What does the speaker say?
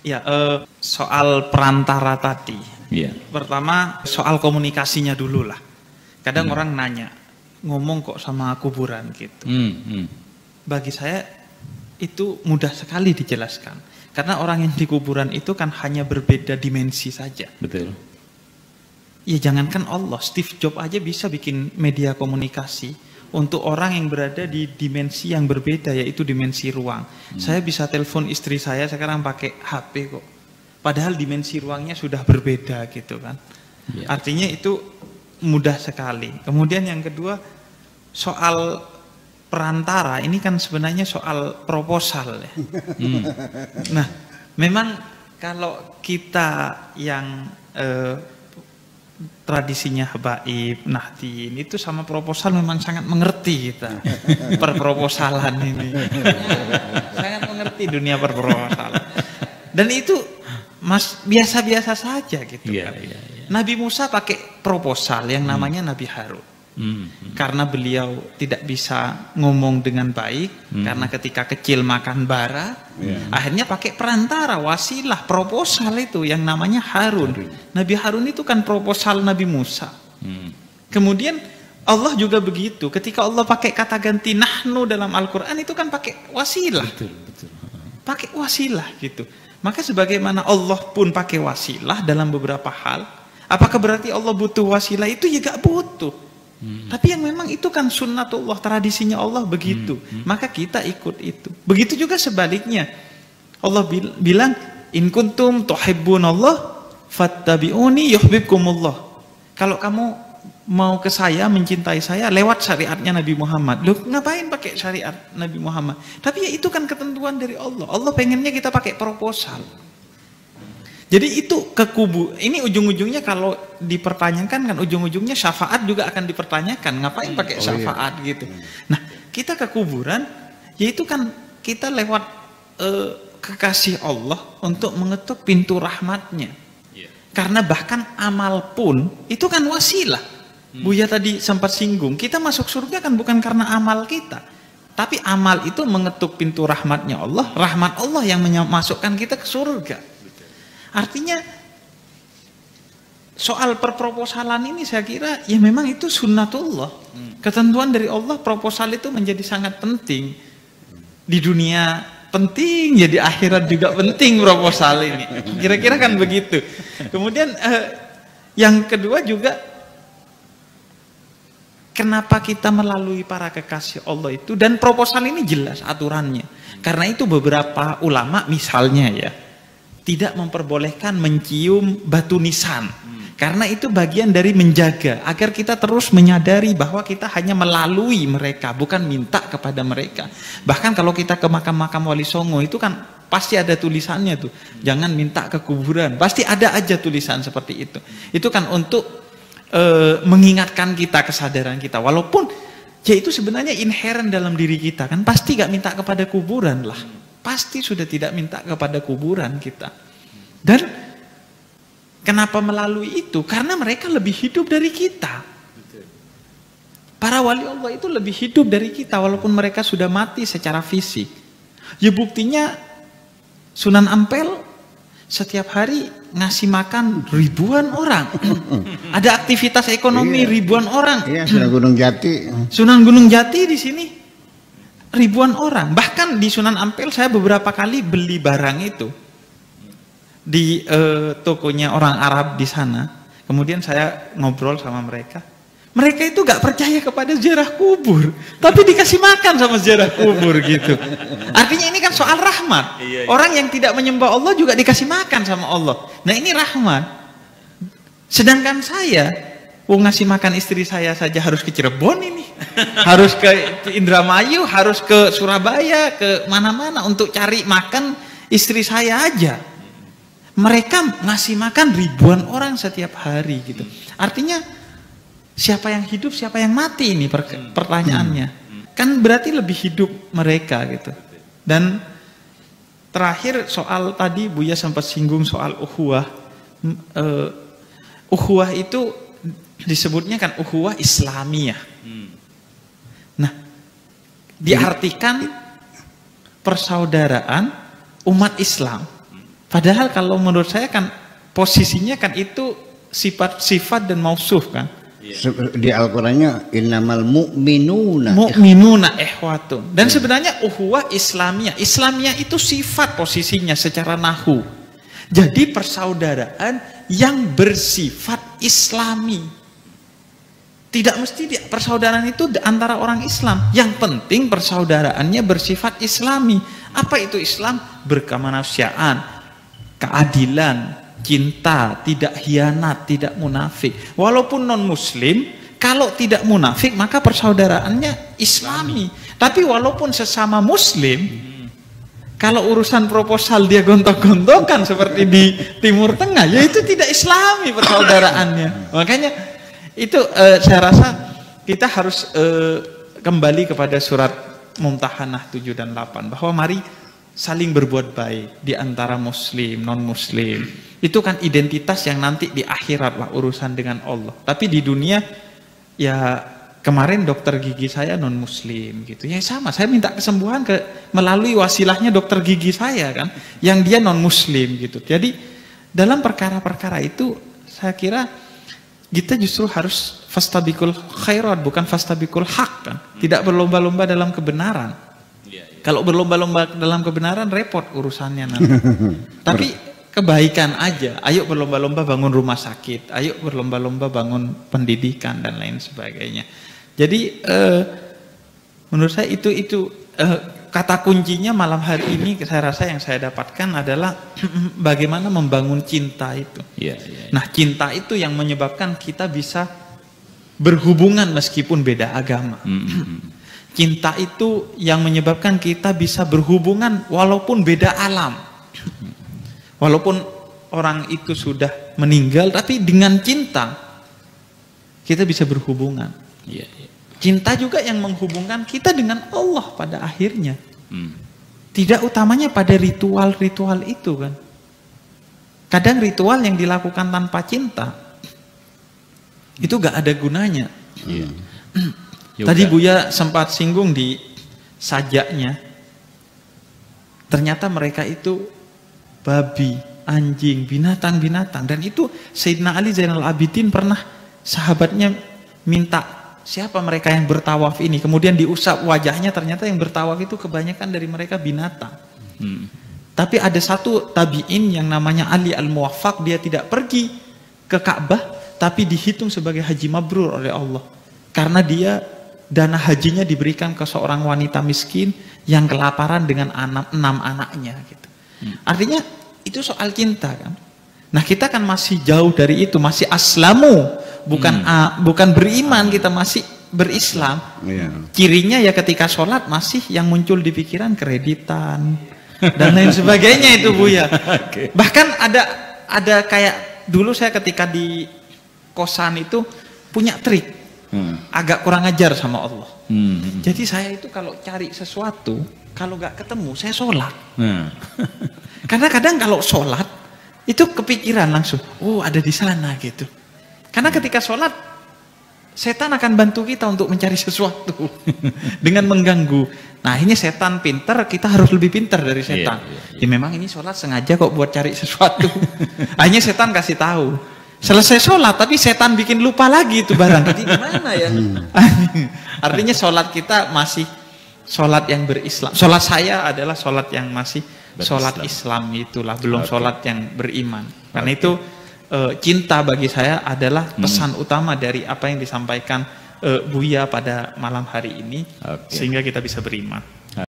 Ya, soal perantara tadi. Iya. Pertama soal komunikasinya dulu lah. Kadang orang nanya, ngomong kok sama kuburan gitu. Bagi saya itu mudah sekali dijelaskan. Karena orang yang di kuburan itu kan hanya berbeda dimensi saja. Betul. Ya jangankan Allah, Steve Jobs aja bisa bikin media komunikasi untuk orang yang berada di dimensi yang berbeda, yaitu dimensi ruang. Saya bisa telepon istri saya sekarang pakai HP kok. Padahal dimensi ruangnya sudah berbeda gitu kan. Ya. Artinya itu mudah sekali. Kemudian yang kedua, soal perantara, ini kan sebenarnya soal proposal ya. Nah, memang kalau kita yang tradisinya habaib, nahdien itu sama proposal memang sangat mengerti kita. Perproposalan ini. Sangat mengerti dunia perproposalan. Dan itu biasa-biasa saja gitu kan. Nabi Musa pakai proposal yang namanya Nabi Harun. Karena beliau tidak bisa ngomong dengan baik, karena ketika kecil makan bara, akhirnya pakai perantara, wasilah, proposal itu yang namanya Harun. Nabi Harun itu kan proposal Nabi Musa. Kemudian Allah juga begitu, ketika Allah pakai kata ganti nahnu dalam Al-Quran itu kan pakai wasilah. Pakai wasilah gitu. Maka sebagaimana Allah pun pakai wasilah dalam beberapa hal, apakah berarti Allah butuh wasilah? Itu ya gak butuh. Tapi yang memang itu kan sunnatullah, tradisinya Allah begitu. Maka kita ikut itu. Begitu juga sebaliknya. Allah bilang, in kuntum tuhibbunallah fattabi'uni yuhibbukumullah. Kalau kamu mau ke saya, mencintai saya, lewat syariatnya Nabi Muhammad. Loh, ngapain pakai syariat Nabi Muhammad? Tapi ya itu kan ketentuan dari Allah. Allah pengennya kita pakai proposal. Jadi itu ke kubu, ini ujung-ujungnya kalau dipertanyakan kan ujung-ujungnya syafaat juga akan dipertanyakan. Ngapain pakai syafaat gitu. Nah, kita ke kuburan, yaitu kan kita lewat kekasih Allah untuk mengetuk pintu rahmatnya. Karena bahkan amal pun itu kan wasilah. Buya tadi sempat singgung, kita masuk surga kan bukan karena amal kita. Tapi amal itu mengetuk pintu rahmatnya Allah, rahmat Allah yang memasukkan kita ke surga. Artinya soal perproposalan ini saya kira ya memang itu sunnatullah. Ketentuan dari Allah, proposal itu menjadi sangat penting. Di dunia penting, ya di akhirat juga penting proposal ini. Kira-kira kan begitu. Kemudian yang kedua juga, kenapa kita melalui para kekasih Allah itu, dan proposal ini jelas aturannya. Karena itu beberapa ulama misalnya ya, tidak memperbolehkan mencium batu nisan. Karena itu bagian dari menjaga agar kita terus menyadari bahwa kita hanya melalui mereka, bukan minta kepada mereka. Bahkan kalau kita ke makam-makam Wali Songo itu kan pasti ada tulisannya tuh, jangan minta ke kuburan. Pasti ada aja tulisan seperti itu. Itu kan untuk mengingatkan kita, kesadaran kita. Walaupun ya itu sebenarnya inherent dalam diri kita kan, pasti gak minta kepada kuburan lah. Pasti sudah tidak minta kepada kuburan kita. Dan kenapa melalui itu? Karena mereka lebih hidup dari kita. Para wali Allah itu lebih hidup dari kita walaupun mereka sudah mati secara fisik. Ya buktinya Sunan Ampel setiap hari ngasih makan ribuan orang. Ada aktivitas ekonomi ribuan orang. Iya, Sunan Gunung Jati. Sunan Gunung Jati di sini ribuan orang. Bahkan di Sunan Ampel saya beberapa kali beli barang itu di tokonya orang Arab di sana. Kemudian saya ngobrol sama mereka. Mereka itu gak percaya kepada ziarah kubur, tapi dikasih makan sama ziarah kubur gitu. Artinya ini kan soal rahmat. Orang yang tidak menyembah Allah juga dikasih makan sama Allah. Nah ini rahmat. Sedangkan saya ngasih makan istri saya saja harus ke Cirebon ini. Harus ke Indramayu, harus ke Surabaya, ke mana-mana untuk cari makan istri saya aja. Mereka ngasih makan ribuan orang setiap hari gitu. Artinya siapa yang hidup, siapa yang mati ini pertanyaannya. Kan berarti lebih hidup mereka gitu. Dan terakhir soal tadi Buya sempat singgung soal ukhuwah. Ukhuwah itu disebutnya kan ukhuwah Islamiyah. Nah, diartikan persaudaraan umat Islam. Padahal kalau menurut saya kan posisinya kan itu sifat dan mausuf kan. Di Al-Qur'annya innamal mu'minuna ikhwatun. Dan sebenarnya uhuwah Islamiyah. Islamiyah itu sifat posisinya secara nahu. Jadi persaudaraan yang bersifat Islami. Tidak mesti persaudaraan itu antara orang Islam. Yang penting persaudaraannya bersifat Islami. Apa itu Islam? Berkemanusiaan, keadilan, cinta, tidak hianat, tidak munafik. Walaupun non muslim, kalau tidak munafik maka persaudaraannya Islami. Tapi walaupun sesama muslim, kalau urusan proposal dia gontok-gontokan seperti di Timur Tengah, ya itu tidak Islami persaudaraannya. Makanya itu saya rasa kita harus kembali kepada surat Mumtahanah 7 dan 8 bahwa mari saling berbuat baik di antara muslim, non muslim. Itu kan identitas yang nanti di akhirat lah urusan dengan Allah. Tapi di dunia ya kemarin dokter gigi saya non muslim gitu. Ya sama, saya minta kesembuhan melalui wasilahnya dokter gigi saya kan, yang dia non muslim gitu. Jadi dalam perkara-perkara itu saya kira kita justru harus fastabikul khairat, bukan fastabikul hak kan. Tidak berlomba-lomba dalam kebenaran. Kalau berlomba-lomba dalam kebenaran repot urusannya nanti. Tapi kebaikan aja. Ayo berlomba-lomba bangun rumah sakit. Ayo berlomba-lomba bangun pendidikan dan lain sebagainya. Jadi menurut saya itu kata kuncinya malam hari ini saya rasa yang saya dapatkan adalah bagaimana membangun cinta itu. Nah, cinta itu yang menyebabkan kita bisa berhubungan meskipun beda agama. Cinta itu yang menyebabkan kita bisa berhubungan walaupun beda alam. Walaupun orang itu sudah meninggal, tapi dengan cinta kita bisa berhubungan. Cinta juga yang menghubungkan kita dengan Allah pada akhirnya. Tidak utamanya pada ritual-ritual itu kan. Kadang ritual yang dilakukan tanpa cinta itu gak ada gunanya. Tadi Buya sempat singgung di sajaknya. Ternyata mereka itu babi, anjing, binatang-binatang. Dan itu Sayyidina Ali Zainal Abidin pernah sahabatnya minta siapa mereka yang bertawaf ini. Kemudian diusap wajahnya, ternyata yang bertawaf itu kebanyakan dari mereka binatang. Tapi ada satu tabi'in yang namanya Ali Al-Muwaffaq, dia tidak pergi ke Ka'bah, tapi dihitung sebagai haji mabrur oleh Allah. Karena dia dana hajinya diberikan ke seorang wanita miskin yang kelaparan dengan 6 anaknya gitu. Artinya itu soal cinta kan. Nah, kita kan masih jauh dari itu, masih aslamu, bukan beriman, kita masih berislam. Cirinya ya ketika sholat masih yang muncul di pikiran kreditan dan lain sebagainya itu Buya. Bahkan ada kayak dulu saya ketika di kosan itu punya trik. Agak kurang ajar sama Allah. Jadi saya itu kalau cari sesuatu, kalau gak ketemu saya sholat. Karena kadang kalau sholat itu kepikiran langsung, oh ada di sana gitu. Karena ketika sholat setan akan bantu kita untuk mencari sesuatu dengan mengganggu. Nah ini setan pinter, kita harus lebih pinter dari setan. Ya memang ini sholat sengaja kok buat cari sesuatu. Akhirnya setan kasih tahu. Selesai sholat tapi setan bikin lupa lagi itu barang. Jadi gimana ya? Artinya sholat kita masih sholat yang berislam. Sholat saya adalah sholat yang masih sholat Islam itulah, belum sholat yang beriman. Karena itu cinta bagi saya adalah pesan utama dari apa yang disampaikan Buya pada malam hari ini, sehingga kita bisa beriman.